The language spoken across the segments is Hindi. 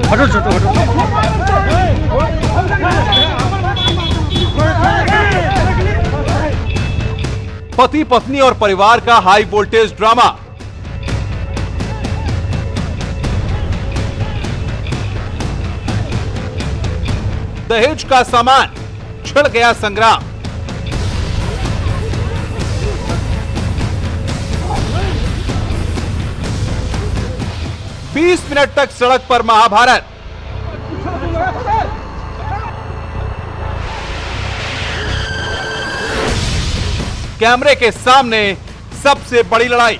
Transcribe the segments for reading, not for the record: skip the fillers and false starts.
हटो छोटो हटो। पति पत्नी और परिवार का हाई वोल्टेज ड्रामा। दहेज का सामान, छिड़ गया संग्राम। बीस मिनट तक सड़क पर महाभारत। कैमरे के सामने सबसे बड़ी लड़ाई।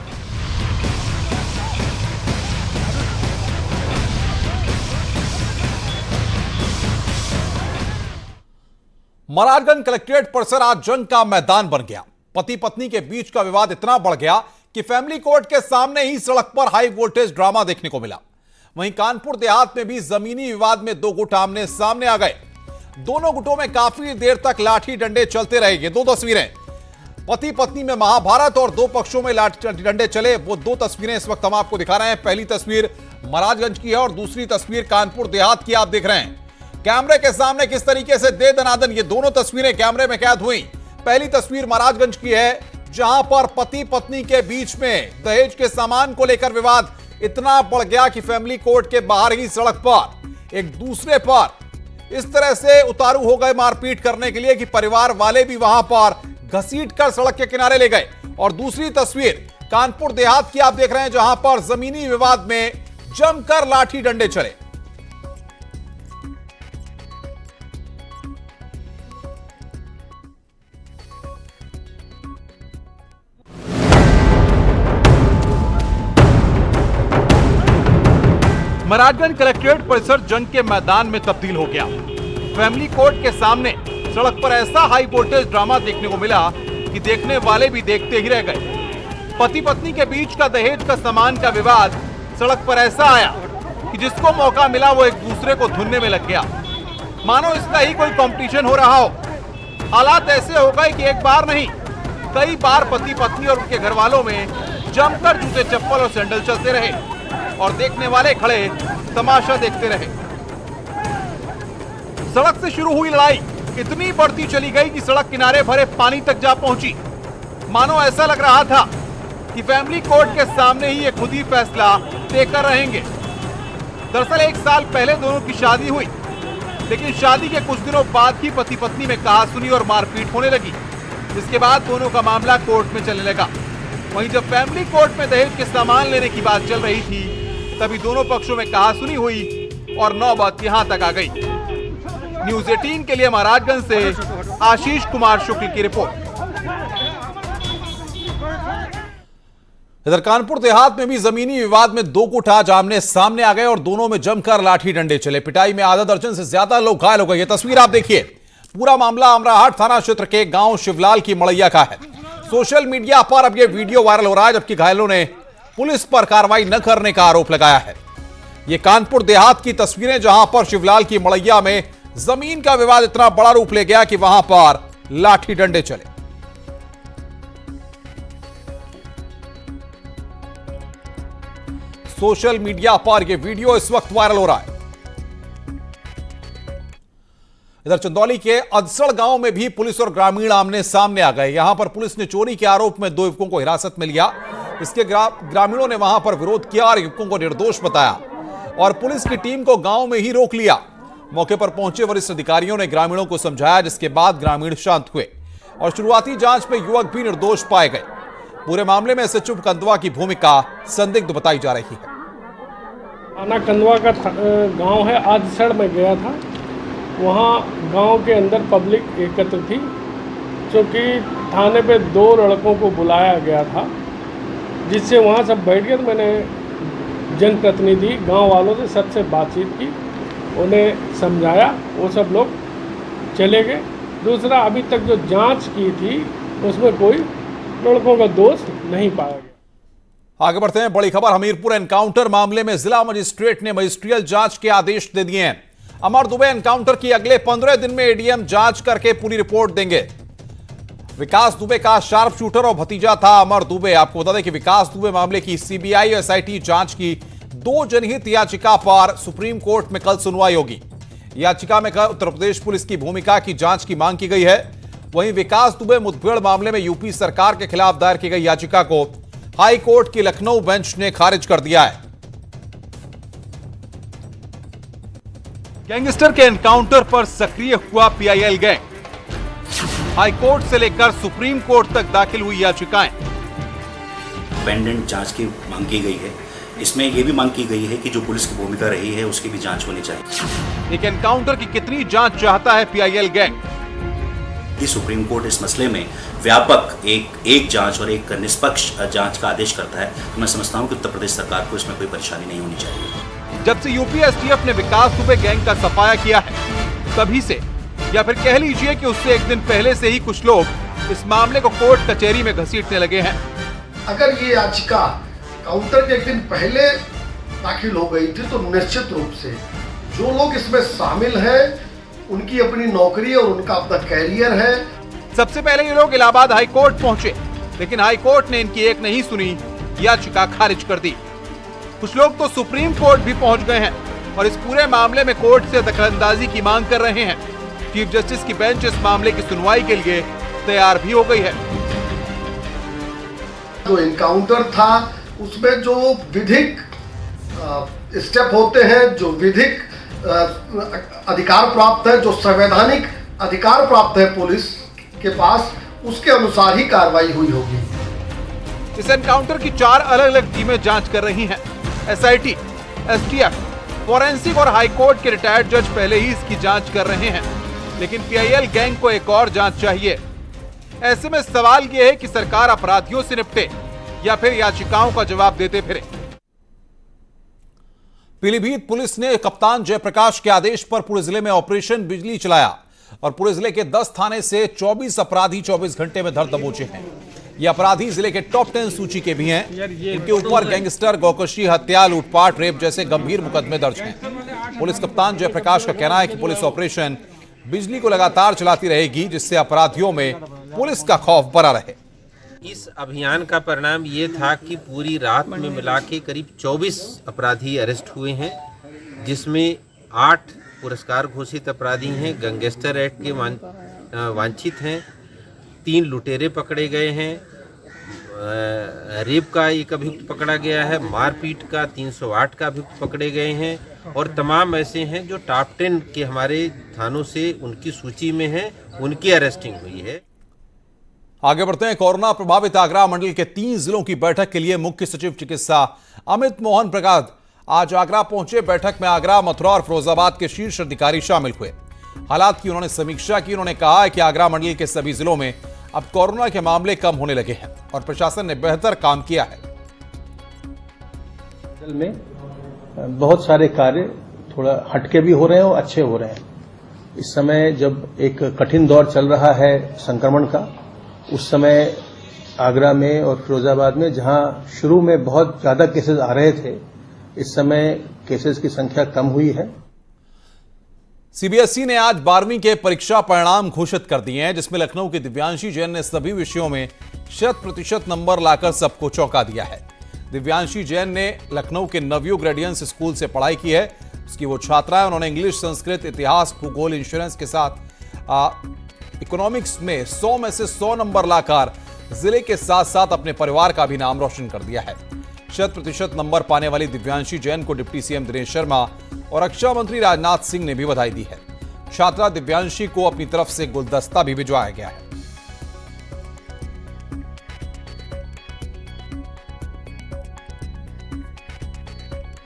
महाराजगंज कलेक्ट्रेट परिसर आज जंग का मैदान बन गया। पति पत्नी के बीच का विवाद इतना बढ़ गया कि फैमिली कोर्ट के सामने ही सड़क पर हाई वोल्टेज ड्रामा देखने को मिला। वहीं कानपुर देहात में भी जमीनी विवाद में दो गुट आमने सामने आ गए। दोनों गुटों में काफी देर तक लाठी डंडे चलते रहे। ये दो तस्वीरें पति पत्नी में महाभारत और दो पक्षों में लाठी डंडे चले, वो दो तस्वीरें इस वक्त हम आपको दिखा रहे हैं। पहली तस्वीर महाराजगंज की है और दूसरी तस्वीर कानपुर देहात की आप देख रहे हैं। कैमरे के सामने किस तरीके से दे दनादन ये दोनों तस्वीरें कैमरे में कैद हुई। पहली तस्वीर महाराजगंज की है, जहां पर पति पत्नी के बीच में दहेज के सामान को लेकर विवाद इतना बढ़ गया कि फैमिली कोर्ट के बाहर ही सड़क पर एक दूसरे पर इस तरह से उतारू हो गए मारपीट करने के लिए कि परिवार वाले भी वहां पर घसीटकर सड़क के किनारे ले गए। और दूसरी तस्वीर कानपुर देहात की आप देख रहे हैं, जहां पर जमीनी विवाद में जमकर लाठी डंडे चले। महाराजगंज कलेक्ट्रेट परिसर जंग के मैदान में तब्दील हो गया। फैमिली कोर्ट के सामने सड़क पर ऐसा हाई वोल्टेज ड्रामा देखने को मिला कि देखने वाले भी देखते ही रह गए। पति पत्नी के बीच का दहेज का सामान का विवाद सड़क पर ऐसा आया कि जिसको मौका मिला वो एक दूसरे को धुनने में लग गया, मानो इसका ही कोई कंपटीशन हो रहा हो। हालात ऐसे हो गए कि एक बार नहीं कई बार पति पत्नी और उनके घर वालों में जमकर जूते चप्पल और सैंडल चलते रहे और देखने वाले खड़े तमाशा देखते रहे। सड़क से शुरू हुई लड़ाई इतनी बढ़ती चली गई कि सड़क किनारे भरे पानी तक जा पहुंची। मानो ऐसा लग रहा था कि फैमिली कोर्ट के सामने ही ये खुद ही फैसला देकर रहेंगे। दरअसल एक साल पहले दोनों की शादी हुई, लेकिन शादी के कुछ दिनों बाद ही पति पत्नी में कहासुनी और मारपीट होने लगी, जिसके बाद दोनों का मामला कोर्ट में चलने लगा। वहीं जब फैमिली कोर्ट में दहेज के सामान लेने की बात चल रही थी, तभी दोनों पक्षों में कहासुनी हुई और नौबत यहां तक आ गई। न्यूज़ 18 के लिए महाराजगंज से आशीष कुमार शुक्ल की रिपोर्ट। इधर कानपुर देहात में भी जमीनी विवाद में दो गुट आज आमने सामने आ गए और दोनों में जमकर लाठी डंडे चले। पिटाई में आधा दर्जन से ज्यादा लोग घायल हो गए। ये तस्वीर आप देखिए। पूरा मामला अमराहाट थाना क्षेत्र के गांव शिवलाल की मड़ैया का है। सोशल मीडिया पर अब यह वीडियो वायरल हो रहा है, जबकि घायलों ने पुलिस पर कार्रवाई न करने का आरोप लगाया है। यह कानपुर देहात की तस्वीरें, जहां पर शिवलाल की मड़ैया में जमीन का विवाद इतना बड़ा रूप ले गया कि वहां पर लाठी डंडे चले। सोशल मीडिया पर यह वीडियो इस वक्त वायरल हो रहा है। इधर चंदौली के अदसड़ गांव में भी पुलिस और ग्रामीण आमने सामने आ गए। यहां पर पुलिस ने चोरी के आरोप में दो युवकों को हिरासत में लिया। इसके ग्रामीणों ने वहां पर विरोध किया और युवकों को निर्दोष बताया और पुलिस की टीम को गांव में ही रोक लिया। मौके पर पहुंचे वरिष्ठ अधिकारियों ने ग्रामीणों को समझाया, जिसके बाद ग्रामीण शांत हुए और शुरुआती जांच में युवक भी निर्दोष पाए गए। पूरे मामले में एसएचओ कंदवा की भूमिका संदिग्ध बताई जा रही है। थाना कंदवा का गांव है, आदसड़ में गया था। वहाँ गांव के अंदर पब्लिक एकत्र थी, क्योंकि थाने पे दो लड़कों को बुलाया गया था, जिससे वहाँ सब बैठ गए। तो मैंने जनप्रतिनिधि गांव वालों से सबसे बातचीत की, उन्हें समझाया, वो सब लोग चले गए। दूसरा, अभी तक जो जांच की थी उसमें कोई लड़कों का दोष नहीं पाया गया। आगे बढ़ते हैं। बड़ी खबर, हमीरपुर एनकाउंटर मामले में जिला मजिस्ट्रेट ने मजिस्ट्रियल जांच के आदेश दे दिए हैं। अमर दुबे एनकाउंटर की अगले 15 दिन में एडीएम जांच करके पूरी रिपोर्ट देंगे। विकास दुबे का शार्प शूटर और भतीजा था अमर दुबे। आपको बता दें कि विकास दुबे मामले की सीबीआई और एसआईटी जांच की 2 जनहित याचिका पर सुप्रीम कोर्ट में कल सुनवाई होगी। याचिका में उत्तर प्रदेश पुलिस की भूमिका की जांच की मांग की गई है। वहीं विकास दुबे मुठभेड़ मामले में यूपी सरकार के खिलाफ दायर की गई याचिका को हाई कोर्ट की लखनऊ बेंच ने खारिज कर दिया है। गैंगस्टर के एनकाउंटर पर सक्रिय हुआ पीआईएल गैंग। हाई कोर्ट से लेकर सुप्रीम कोर्ट तक दाखिल हुई याचिकाएं। इंडिपेंडेंट जांच की मांग की गई है। इसमें यह भी मांग की गई है कि जो पुलिस की भूमिका रही है उसकी भी जांच होनी चाहिए। एक एनकाउंटर की कितनी जांच चाहता है पीआईएल गैंग? सुप्रीम कोर्ट इस मसले में व्यापक एक जांच और एक निष्पक्ष जांच का आदेश करता है, तो मैं समझता हूं कि उत्तर प्रदेश सरकार को इसमें कोई परेशानी नहीं होनी चाहिए। जब से यूपी एसटीएफ ने विकास दुबे गैंग का सफाया किया है, तभी से या फिर कह लीजिए कि उससे एक दिन पहले से ही कुछ लोग इस मामले को कोर्ट कचहरी में घसीटने लगे हैं। अगर ये याचिका काउंटर के एक दिन पहले दाखिल हो गई थी तो निश्चित रूप से जो लोग इसमें शामिल हैं उनकी अपनी नौकरी और उनका अपना कैरियर है। सबसे पहले ये लोग इलाहाबाद हाई कोर्ट पहुंचे, लेकिन हाई कोर्ट ने इनकी एक नहीं सुनी, याचिका खारिज कर दी। कुछ लोग तो सुप्रीम कोर्ट भी पहुंच गए हैं और इस पूरे मामले में कोर्ट से दखलंदाजी की मांग कर रहे हैं। चीफ जस्टिस की बेंच इस मामले की सुनवाई के लिए तैयार भी हो गई है। जो एनकाउंटर था उसमें जो विधिक स्टेप होते हैं, जो विधिक अधिकार प्राप्त है, जो संवैधानिक अधिकार प्राप्त है पुलिस के पास, उसके अनुसार ही कार्रवाई हुई होगी। इस एनकाउंटर की 4 अलग अलग टीमें जांच कर रही हैं। एसआईटी, एसटीएफ, फॉरेंसिक और हाईकोर्ट के रिटायर्ड जज पहले ही इसकी जांच कर रहे हैं, लेकिन पीआईएल गैंग को एक और जांच चाहिए। ऐसे में सवाल यह है कि सरकार अपराधियों से निपटे या फिर याचिकाओं का जवाब देते फिरे। पीलीभीत पुलिस ने कप्तान जयप्रकाश के आदेश पर पूरे जिले में ऑपरेशन बिजली चलाया और पूरे जिले के 10 थाने से 24 अपराधी 24 घंटे में धर दबोचे हैं। ये अपराधी जिले के टॉप 10 सूची के भी हैं। इनके ऊपर गैंगस्टर, गौकशी, हत्या, लूटपाट, रेप जैसे गंभीर मुकदमे दर्ज हैं। पुलिस कप्तान जयप्रकाश का कहना है कि पुलिस ऑपरेशन बिजली को लगातार चलाती रहेगी, जिससे अपराधियों में पुलिस का खौफ बना रहे। इस अभियान का परिणाम ये था कि पूरी रात में मिला के करीब 24 अपराधी अरेस्ट हुए हैं, जिसमें 8 पुरस्कार घोषित अपराधी हैं, गैंगस्टर एक्ट के वांछित हैं, 3 लुटेरे पकड़े गए हैं, रेप का एक अभियुक्त पकड़ा गया है, मारपीट का 308 का अभियुक्त पकड़े गए हैं और तमाम ऐसे हैं जो टॉप 10 के हमारे थानों से उनकी सूची में हैं, उनकी अरेस्टिंग हुई है। आगे बढ़ते हैं। कोरोना प्रभावित आगरा मंडल के 3 जिलों की बैठक के लिए मुख्य सचिव चिकित्सा अमित मोहन प्रसाद आज आगरा पहुंचे। बैठक में आगरा, मथुरा और फिरोजाबाद के शीर्ष अधिकारी शामिल हुए। हालात की उन्होंने समीक्षा की। उन्होंने कहा है कि आगरा मंडल के सभी जिलों में अब कोरोना के मामले कम होने लगे हैं और प्रशासन ने बेहतर काम किया है। में बहुत सारे कार्य थोड़ा हटके भी हो रहे हैं और अच्छे हो रहे हैं। इस समय जब एक कठिन दौर चल रहा है संक्रमण का, उस समय आगरा में और फिरोजाबाद में जहां शुरू में बहुत ज्यादा केसेस आ रहे थे, इस समय केसेस की संख्या कम हुई है। सीबीएसई ने आज 12वीं के परीक्षा परिणाम घोषित कर दिए हैं, जिसमें लखनऊ की दिव्यांशी जैन ने सभी विषयों में 100% नंबर लाकर सबको चौंका दिया है। दिव्यांशी जैन ने लखनऊ के नवयुग ग्रेडियंस स्कूल से पढ़ाई की है। उसकी वो छात्रा है। उन्होंने इंग्लिश, संस्कृत, इतिहास, भूगोल, इंश्योरेंस के साथ इकोनॉमिक्स में 100 में से 100 नंबर लाकर जिले के साथ साथ अपने परिवार का भी नाम रोशन कर दिया है। 100% नंबर पाने वाली दिव्यांशी जैन को डिप्टी सीएम दिनेश शर्मा और रक्षा मंत्री राजनाथ सिंह ने भी बधाई दी है। छात्रा दिव्यांशी को अपनी तरफ से गुलदस्ता भी भिजवाया गया है।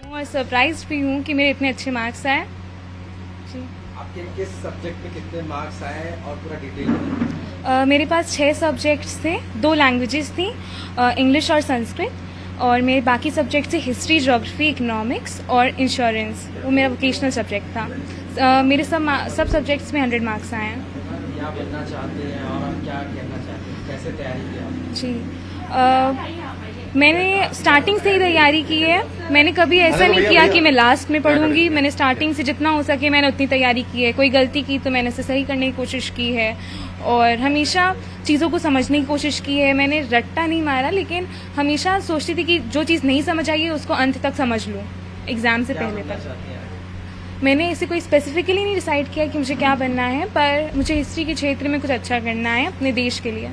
और सरप्राइज भी हूँ कि मेरे इतने अच्छे मार्क्स आए। आपके किस सब्जेक्ट में कितने मार्क्स आए और पूरा डिटेल? मेरे पास 6 सब्जेक्ट्स थे, 2 लैंग्वेजेस थी, इंग्लिश और संस्कृत, और मेरे बाकी सब्जेक्ट थे हिस्ट्री, ज्योग्राफी, इकोनॉमिक्स और इंश्योरेंस। वो मेरा वोकेशनल सब्जेक्ट था। मेरे सब सब्जेक्ट्स में 100 मार्क्स आए हैं। क्या बनना चाहते हैं और आप क्या करना चाहते हैं, कैसे तैयारी की आपने? जी, मैंने स्टार्टिंग से ही तैयारी की है। मैंने कभी ऐसा नहीं किया कि मैं लास्ट में पढ़ूंगी। मैंने स्टार्टिंग से जितना हो सके मैंने उतनी तैयारी की है। कोई गलती की तो मैंने उसे सही करने की कोशिश की है और हमेशा चीज़ों को समझने की कोशिश की है। मैंने रट्टा नहीं मारा, लेकिन हमेशा सोचती थी कि जो चीज़ नहीं समझ आई है उसको अंत तक समझ लूँ। एग्ज़ाम से क्या पहले बनना तक। चाहती हैं? मैंने इसे कोई स्पेसिफिकली नहीं डिसाइड किया कि मुझे क्या बनना है, पर मुझे हिस्ट्री के क्षेत्र में कुछ अच्छा करना है अपने देश के लिए।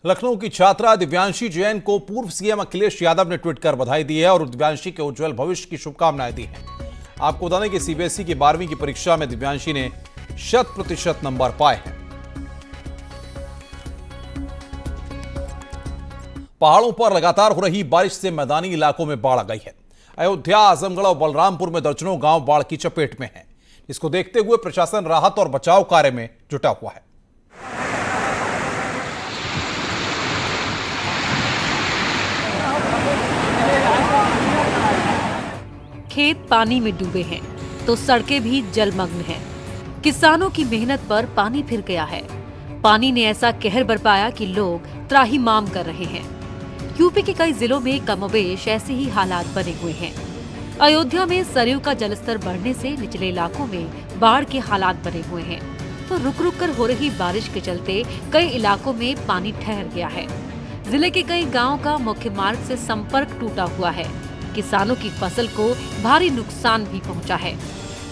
लखनऊ की छात्रा दिव्यांशी जैन को पूर्व सीएम अखिलेश यादव ने ट्वीट कर बधाई दी है और दिव्यांशी के उज्जवल भविष्य की शुभकामनाएं दी हैं। आपको बता दें कि सीबीएसई की 12वीं की परीक्षा में दिव्यांशी ने 100% नंबर पाए हैं। पहाड़ों पर लगातार हो रही बारिश से मैदानी इलाकों में बाढ़ आ गई है। अयोध्या, आजमगढ़ और बलरामपुर में दर्जनों गांव बाढ़ की चपेट में हैं। इसको देखते हुए प्रशासन राहत और बचाव कार्य में जुटा हुआ है। खेत पानी में डूबे हैं तो सड़कें भी जलमग्न हैं। किसानों की मेहनत पर पानी फिर गया है। पानी ने ऐसा कहर बरपाया कि लोग त्राहिमाम कर रहे हैं। यूपी के कई जिलों में कमोबेश ऐसे ही हालात बने हुए हैं। अयोध्या में सरयू का जलस्तर बढ़ने से निचले इलाकों में बाढ़ के हालात बने हुए हैं, तो रुक रुक कर हो रही बारिश के चलते कई इलाकों में पानी ठहर गया है। जिले के कई गाँव का मुख्य मार्ग से संपर्क टूटा हुआ है। किसानों की फसल को भारी नुकसान भी पहुंचा है।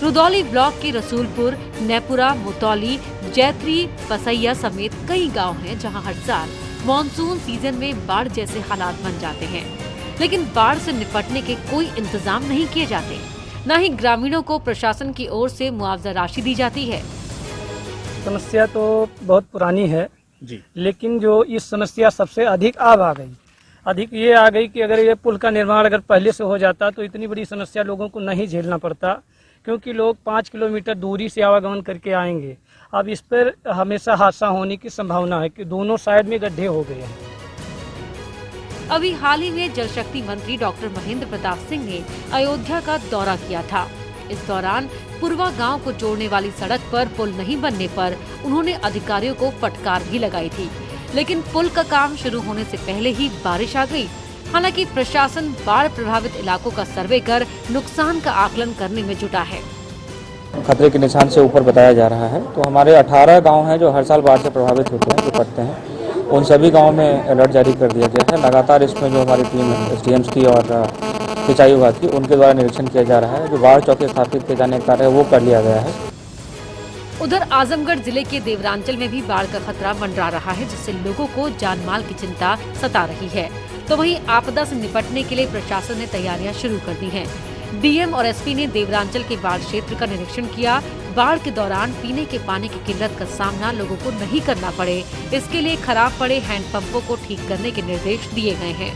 रुदौली ब्लॉक के रसूलपुर, नेपुरा, मुतौली, जैत्री, पसैया समेत कई गांव हैं जहां हर साल मॉनसून सीजन में बाढ़ जैसे हालात बन जाते हैं, लेकिन बाढ़ से निपटने के कोई इंतजाम नहीं किए जाते। न ही ग्रामीणों को प्रशासन की ओर से मुआवजा राशि दी जाती है। समस्या तो बहुत पुरानी है जी, लेकिन जो इस समस्या सबसे अधिक अब आ गई, अधिक ये आ गई कि अगर ये पुल का निर्माण अगर पहले से हो जाता तो इतनी बड़ी समस्या लोगों को नहीं झेलना पड़ता, क्योंकि लोग 5 किलोमीटर दूरी से आवागमन करके आएंगे। अब इस पर हमेशा हादसा होने की संभावना है कि दोनों साइड में गड्ढे हो गए हैं। अभी हाल ही में जल शक्ति मंत्री डॉक्टर महेंद्र प्रताप सिंह ने अयोध्या का दौरा किया था। इस दौरान पुरवा गांव को जोड़ने वाली सड़क पर पुल नहीं बनने पर उन्होंने अधिकारियों को फटकार भी लगाई थी, लेकिन पुल का काम शुरू होने से पहले ही बारिश आ गई। हालांकि प्रशासन बाढ़ प्रभावित इलाकों का सर्वे कर नुकसान का आकलन करने में जुटा है। खतरे के निशान से ऊपर बताया जा रहा है, तो हमारे 18 गांव हैं जो हर साल बाढ़ से प्रभावित होते हैं, जो पड़ते हैं। उन सभी गांवों में अलर्ट जारी कर दिया गया है। लगातार इसमें जो हमारी टीम है एसडीएम्स की और सिंचाई विभाग की, उनके द्वारा निरीक्षण किया जा रहा है। जो बाढ़ चौकी स्थापित किए जाने का कार्य है वो कर लिया गया है। उधर आजमगढ़ जिले के देवरांचल में भी बाढ़ का खतरा मंडरा रहा है, जिससे लोगों को जान माल की चिंता सता रही है। तो वहीं आपदा से निपटने के लिए प्रशासन ने तैयारियां शुरू कर दी हैं। डीएम और एसपी ने देवरांचल के बाढ़ क्षेत्र का निरीक्षण किया। बाढ़ के दौरान पीने के पानी की किल्लत का सामना लोगों को नहीं करना पड़े, इसके लिए खराब पड़े हैंडपंपों को ठीक करने के निर्देश दिए गए हैं।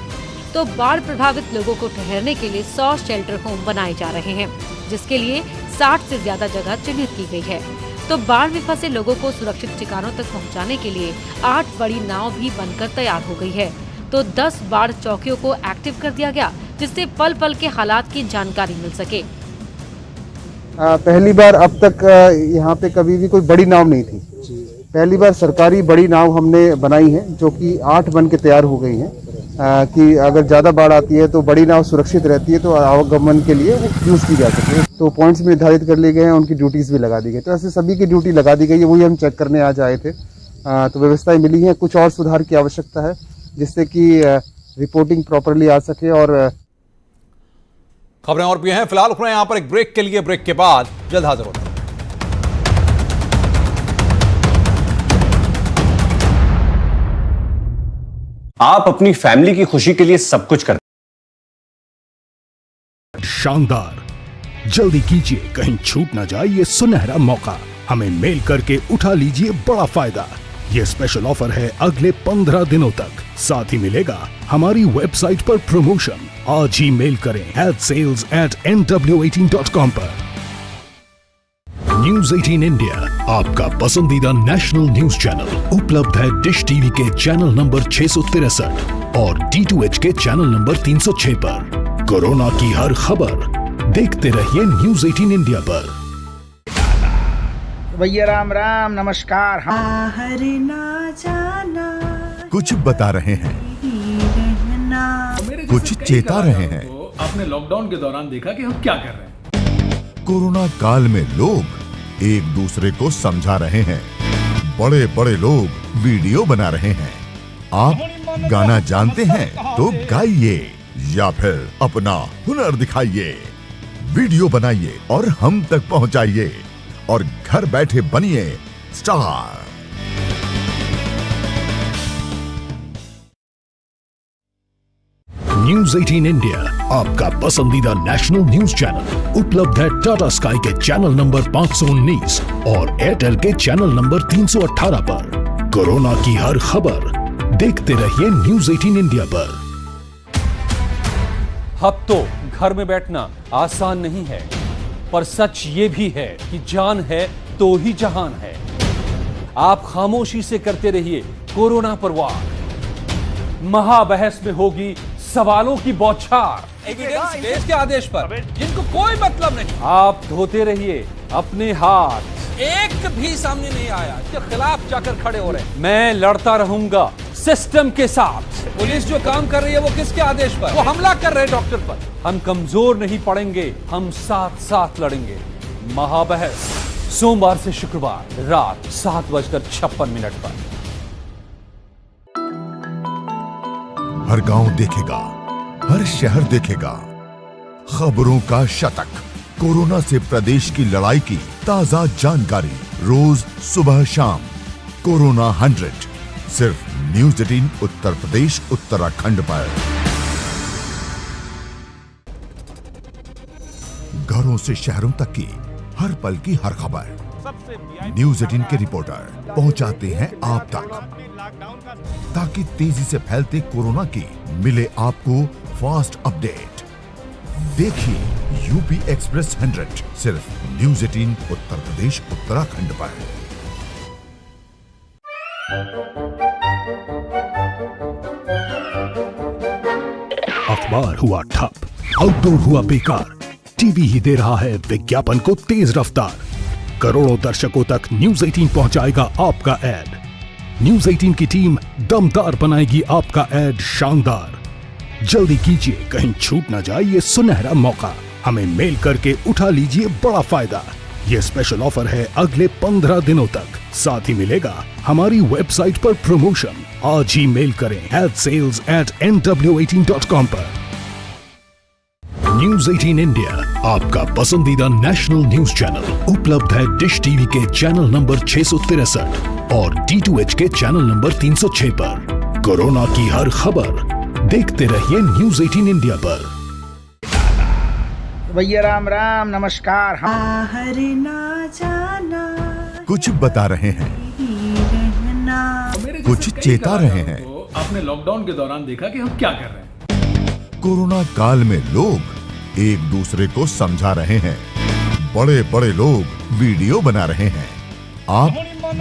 तो बाढ़ प्रभावित लोगों को ठहरने के लिए 100 शेल्टर होम बनाए जा रहे हैं, जिसके लिए 60 से ज्यादा जगह चिन्हित की गई है। तो बाढ़ में फंसे लोगों को सुरक्षित ठिकानों तक पहुंचाने के लिए 8 बड़ी नाव भी बनकर तैयार हो गई है। तो 10 बाढ़ चौकियों को एक्टिव कर दिया गया, जिससे पल पल के हालात की जानकारी मिल सके। पहली बार अब तक यहाँ पे कभी भी कोई बड़ी नाव नहीं थी। पहली बार सरकारी बड़ी नाव हमने बनाई है, जो कि 8 बन के तैयार हो गई हैं, कि अगर ज़्यादा बाढ़ आती है तो बड़ी नाव सुरक्षित रहती है, तो आवागमन के लिए वो यूज़ की जा सके। तो पॉइंट्स भी निर्धारित कर लिए गए हैं, उनकी ड्यूटीज़ भी लगा दी गई। तो ऐसे सभी की ड्यूटी लगा दी गई है, वही हम चेक करने आज आए थे। तो व्यवस्थाएं मिली हैं, कुछ और सुधार की आवश्यकता है, जिससे कि रिपोर्टिंग प्रॉपरली आ सके। और खबरें और भी हैं, फिलहाल रुक रहे हैं यहाँ पर एक ब्रेक के लिए। ब्रेक के बाद जल्द हाजिर होते हैं। आप अपनी फैमिली की खुशी के लिए सब कुछ करते हैं। शानदार, जल्दी कीजिए, कहीं छूट ना जाए ये सुनहरा मौका। हमें मेल करके उठा लीजिए बड़ा फायदा। ये स्पेशल ऑफर है अगले 15 दिनों तक। साथ ही मिलेगा हमारी वेबसाइट पर प्रमोशन। आज ही मेल करें sales@nw18.com पर। न्यूज 18 इंडिया, आपका पसंदीदा नेशनल न्यूज चैनल, उपलब्ध है डिश टीवी के चैनल नंबर 663 और D2H के चैनल नंबर 306 पर। कोरोना की हर खबर देखते रहिए न्यूज 18 इंडिया पर। भैया राम राम, नमस्कार। बाहर ना जाना, कुछ बता रहे हैं, कुछ चेता रहे हैं। आपने लॉकडाउन के दौरान देखा कि हम क्या कर रहे हैं। कोरोना काल में लोग एक दूसरे को समझा रहे हैं। बड़े बड़े लोग वीडियो बना रहे हैं। आप गाना जानते हैं तो गाइए, या फिर अपना हुनर दिखाइए, वीडियो बनाइए और हम तक पहुंचाइए और घर बैठे बनिए स्टार। न्यूज 18 इंडिया आपका पसंदीदा नेशनल न्यूज चैनल उपलब्ध है टाटा स्काई के चैनल नंबर 519 और एयरटेल के चैनल नंबर 318 पर। कोरोना की हर खबर देखते रहिए न्यूज 18 इंडिया पर। अब तो घर में बैठना आसान नहीं है, पर सच ये भी है कि जान है तो ही जहान है। आप खामोशी से करते रहिए कोरोना पर वार। महाबहस में होगी सवालों की बौछार, एविडेंस देश के आदेश पर, जिनको कोई मतलब नहीं। आप धोते रहिए अपने हाथ, एक भी सामने नहीं आया इसके खिलाफ जाकर खड़े हो रहे। मैं लड़ता रहूंगा सिस्टम के साथ। पुलिस जो काम कर रही है वो किसके आदेश पर? वो हमला कर रहे डॉक्टर पर। हम कमजोर नहीं पड़ेंगे, हम साथ साथ लड़ेंगे। महाबहस सोमवार से शुक्रवार रात 7:56 पर। हर गांव देखेगा, हर शहर देखेगा खबरों का शतक, कोरोना से प्रदेश की लड़ाई की ताजा जानकारी रोज सुबह शाम। कोरोना 100 सिर्फ न्यूज 18 उत्तर प्रदेश उत्तराखंड पर। घरों से शहरों तक की हर पल की हर खबर न्यूज 18 के रिपोर्टर पहुंचाते हैं आप तक, ताकि तेजी से फैलते कोरोना की मिले आपको फास्ट अपडेट। देखिए यूपी एक्सप्रेस 100 सिर्फ न्यूज 18 उत्तर प्रदेश उत्तराखंड पर। अखबार हुआ ठप, आउटडोर हुआ बेकार, टीवी ही दे रहा है विज्ञापन को तेज रफ्तार। करोड़ों दर्शकों तक न्यूज 18 पहुंचाएगा आपका ऐड। न्यूज 18 की टीम दमदार बनाएगी आपका ऐड शानदार। जल्दी कीजिए, कहीं छूट ना जाए ये सुनहरा मौका। हमें मेल करके उठा लीजिए बड़ा फायदा। ये स्पेशल ऑफर है अगले 15 दिनों तक। साथ ही मिलेगा हमारी वेबसाइट पर प्रमोशन। आज ही मेल करें sales@nw18.com पर। न्यूज 18 इंडिया आपका पसंदीदा नेशनल न्यूज चैनल उपलब्ध है डिश टीवी के चैनल नंबर 663 और D2H के चैनल नंबर 306 पर। कोरोना की हर खबर देखते रहिए न्यूज 18 इंडिया पर। भैया राम राम नमस्कार। हरे ना जाना कुछ बता रहे हैं, कुछ चेता रहे हैं। आपने लॉकडाउन के दौरान देखा कि हम क्या कर रहे हैं। कोरोना काल में लोग एक दूसरे को समझा रहे हैं, बड़े बड़े लोग वीडियो बना रहे हैं। आप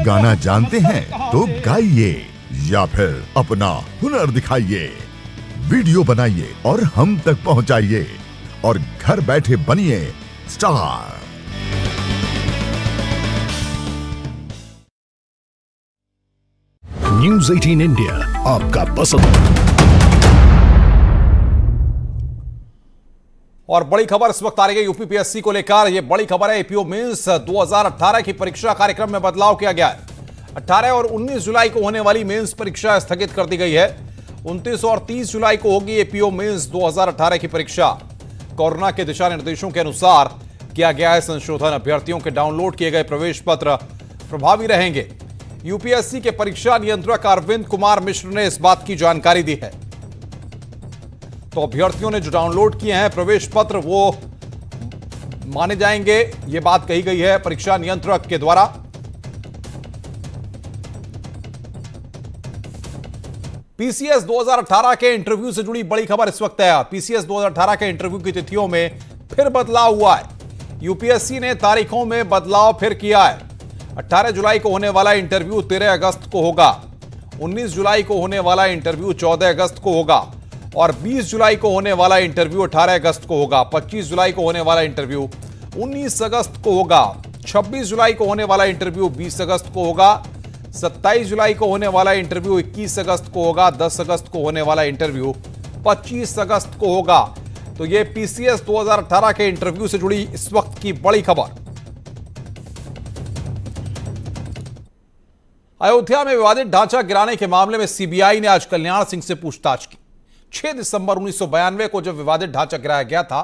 गाना जानते हैं तो गाइए या फिर अपना हुनर दिखाइए, वीडियो बनाइए और हम तक पहुंचाइए और घर बैठे बनिए स्टार। न्यूज 18 इंडिया आपका पसंद। और बड़ी खबर इस वक्त आ रही है यूपी पीएससी को लेकर। यह बड़ी खबर है, एपीओ मेंस 2018 की परीक्षा कार्यक्रम में बदलाव किया गया है। 18 और 19 जुलाई को होने वाली मेंस परीक्षा स्थगित कर दी गई है। 29 और 30 जुलाई को होगी एपीओ मेंस 2018 की परीक्षा। कोरोना के दिशा निर्देशों के अनुसार किया गया है संशोधन। अभ्यर्थियों के डाउनलोड किए गए प्रवेश पत्र प्रभावी रहेंगे। यूपीएससी के परीक्षा नियंत्रक अरविंद कुमार मिश्र ने इस बात की जानकारी दी है। तो अभ्यर्थियों ने जो डाउनलोड किए हैं प्रवेश पत्र वो माने जाएंगे, ये बात कही गई है परीक्षा नियंत्रक के द्वारा। पीसीएस 2018 के इंटरव्यू से जुड़ी बड़ी खबर इस वक्त है। पीसीएस 2018 के इंटरव्यू की तिथियों में फिर बदलाव हुआ है। यूपीएससी ने तारीखों में बदलाव फिर किया है। 18 जुलाई को होने वाला इंटरव्यू 13 अगस्त को होगा। 19 जुलाई को होने वाला इंटरव्यू 14 अगस्त को होगा और 20 जुलाई को होने वाला इंटरव्यू 18 अगस्त को होगा। 25 जुलाई को होने वाला इंटरव्यू 19 अगस्त को होगा। 26 जुलाई को होने वाला इंटरव्यू 20 अगस्त को होगा। 27 जुलाई को होने वाला इंटरव्यू 21 अगस्त को होगा। 10 अगस्त को होने वाला इंटरव्यू 25 अगस्त को होगा। तो ये पीसीएस 2018 के इंटरव्यू से जुड़ी इस वक्त की बड़ी खबर। अयोध्या में विवादित ढांचा गिराने के मामले में सीबीआई ने आज कल्याण सिंह से पूछताछ की। 6 दिसंबर 1992 को जब विवादित ढांचा गिराया गया था,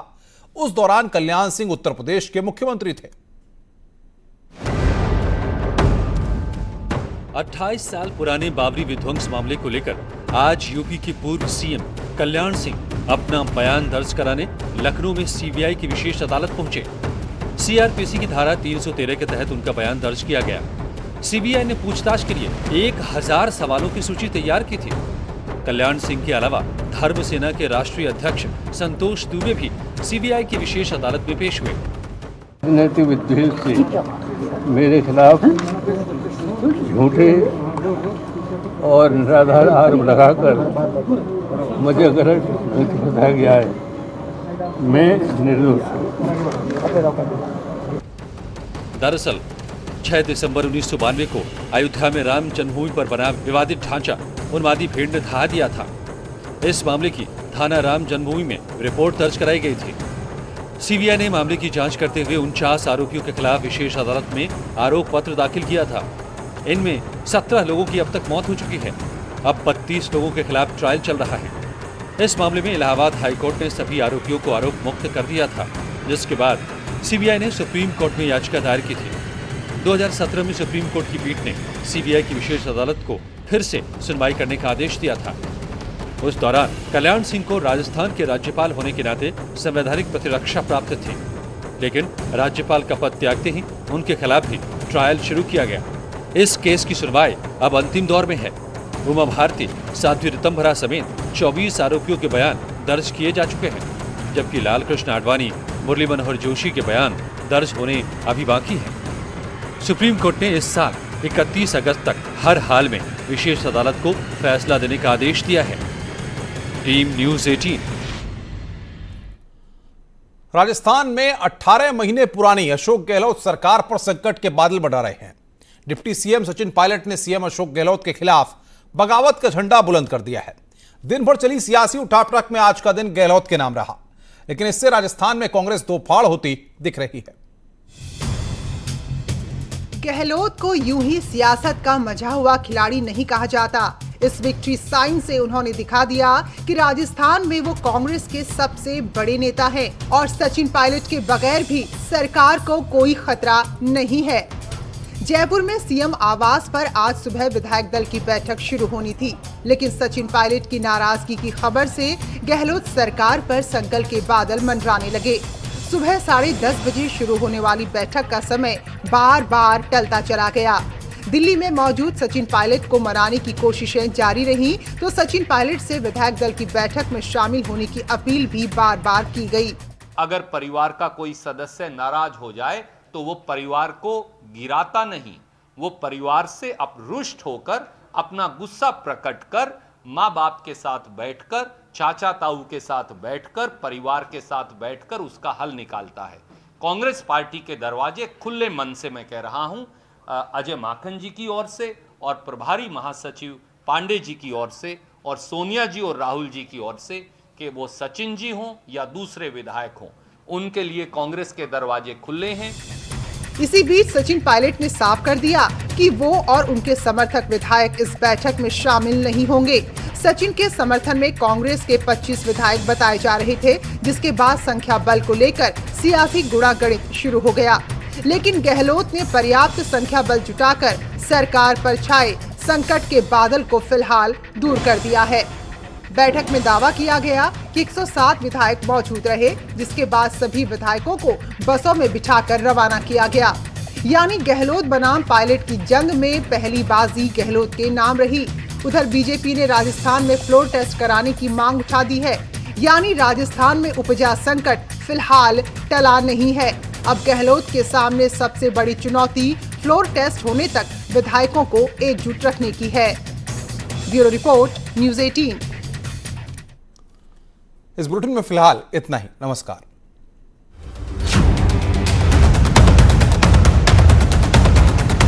उस दौरान कल्याण सिंह उत्तर प्रदेश के मुख्यमंत्री थे। 28 साल पुराने बाबरी विध्वंस मामले को लेकर आज यूपी के पूर्व सीएम कल्याण सिंह अपना बयान दर्ज कराने लखनऊ में सीबीआई की विशेष अदालत पहुंचे। सीआरपीसी की धारा 313 के तहत उनका बयान दर्ज किया गया। सीबीआई ने पूछताछ के लिए 1000 सवालों की सूची तैयार की थी। कल्याण सिंह के अलावा धर्म सेना के राष्ट्रीय अध्यक्ष संतोष दुबे भी सीबीआई की विशेष अदालत में पेश हुए। राजनीतिक उद्देश्य से मेरे खिलाफ झूठे और निराधार आरोप लगाकर मुझे गलत बताया गया है। मैं निर्दोष हूं। दरअसल 6 दिसंबर 1992 को अयोध्या में राम जन्मभूमि पर बना विवादित ढांचा उन्मादी भीड़ ने ढहा दिया था। इस मामले की थाना राम जन्मभूमि में रिपोर्ट दर्ज कराई गई थी। सीबीआई ने मामले की जांच करते हुए 49 आरोपियों के खिलाफ विशेष अदालत में आरोप पत्र दाखिल किया था। इनमें 17 लोगों की अब तक मौत हो चुकी है। अब 32 लोगों के खिलाफ ट्रायल चल रहा है। इस मामले में इलाहाबाद हाईकोर्ट ने सभी आरोपियों को आरोप मुक्त कर दिया था, जिसके बाद सीबीआई ने सुप्रीम कोर्ट में याचिका दायर की थी। 2017 में सुप्रीम कोर्ट की पीठ ने सीबीआई की विशेष अदालत को फिर से सुनवाई करने का आदेश दिया था। उस दौरान कल्याण सिंह को राजस्थान के राज्यपाल होने के नाते संवैधानिक प्रतिरक्षा प्राप्त थी, लेकिन राज्यपाल का पद त्यागते ही उनके खिलाफ भी ट्रायल शुरू किया गया। इस केस की सुनवाई अब अंतिम दौर में है। उमा भारती, साध्वी ऋतंभरा समेत 24 आरोपियों के बयान दर्ज किए जा चुके हैं, जबकि लालकृष्ण आडवाणी, मुरली मनोहर जोशी के बयान दर्ज होने अभी बाकी हैं। सुप्रीम कोर्ट ने इस साल 31 अगस्त तक हर हाल में विशेष अदालत को फैसला देने का आदेश दिया है। Team news 18। राजस्थान में 18 महीने पुरानी अशोक गहलोत सरकार पर संकट के बादल मंडरा रहे हैं। डिप्टी सीएम सचिन पायलट ने सीएम अशोक गहलोत के खिलाफ बगावत का झंडा बुलंद कर दिया है। दिन भर चली सियासी उठापटक में आज का दिन गहलोत के नाम रहा, लेकिन इससे राजस्थान में कांग्रेस दो फाड़ होती दिख रही है। गहलोत को यूं ही सियासत का मजा हुआ खिलाड़ी नहीं कहा जाता। इस विक्ट्री साइन से उन्होंने दिखा दिया कि राजस्थान में वो कांग्रेस के सबसे बड़े नेता हैं और सचिन पायलट के बगैर भी सरकार को कोई खतरा नहीं है। जयपुर में सीएम आवास पर आज सुबह विधायक दल की बैठक शुरू होनी थी, लेकिन सचिन पायलट की नाराजगी की खबर से गहलोत सरकार पर संकट के बादल मंडराने लगे। सुबह 10:30 बजे शुरू होने वाली बैठक का समय बार बार टलता चला गया। दिल्ली में मौजूद सचिन पायलट को मनाने की कोशिशें जारी रहीं, तो सचिन पायलट से विधायक दल की बैठक में शामिल होने की अपील भी बार बार की गई। अगर परिवार का कोई सदस्य नाराज हो जाए तो वो परिवार को गिराता नहीं, वो परिवार से रुष्ट होकर अपना गुस्सा प्रकट कर माँ बाप के साथ बैठकर, चाचा ताऊ के साथ बैठकर, परिवार के साथ बैठकर उसका हल निकालता है। कांग्रेस पार्टी के दरवाजे खुले मन से मैं कह रहा हूं, अजय माकन जी की ओर से और प्रभारी महासचिव पांडे जी की ओर से और सोनिया जी और राहुल जी की ओर से, कि वो सचिन जी हों या दूसरे विधायक हों, उनके लिए कांग्रेस के दरवाजे खुले हैं। इसी बीच सचिन पायलट ने साफ कर दिया कि वो और उनके समर्थक विधायक इस बैठक में शामिल नहीं होंगे। सचिन के समर्थन में कांग्रेस के 25 विधायक बताए जा रहे थे, जिसके बाद संख्या बल को लेकर सियासी गुणागणित शुरू हो गया। लेकिन गहलोत ने पर्याप्त संख्या बल जुटाकर सरकार पर छाए संकट के बादल को फिलहाल दूर कर दिया है। बैठक में दावा किया गया कि 107 विधायक मौजूद रहे, जिसके बाद सभी विधायकों को बसों में बिठाकर रवाना किया गया। यानी गहलोत बनाम पायलट की जंग में पहली बाजी गहलोत के नाम रही। उधर बीजेपी ने राजस्थान में फ्लोर टेस्ट कराने की मांग उठा दी है। यानी राजस्थान में उपजा संकट फिलहाल टला नहीं है। अब गहलोत के सामने सबसे बड़ी चुनौती फ्लोर टेस्ट होने तक विधायकों को एकजुट रखने की है। Bureau report, news 18। इस बुलेटिन में फिलहाल इतना ही। नमस्कार।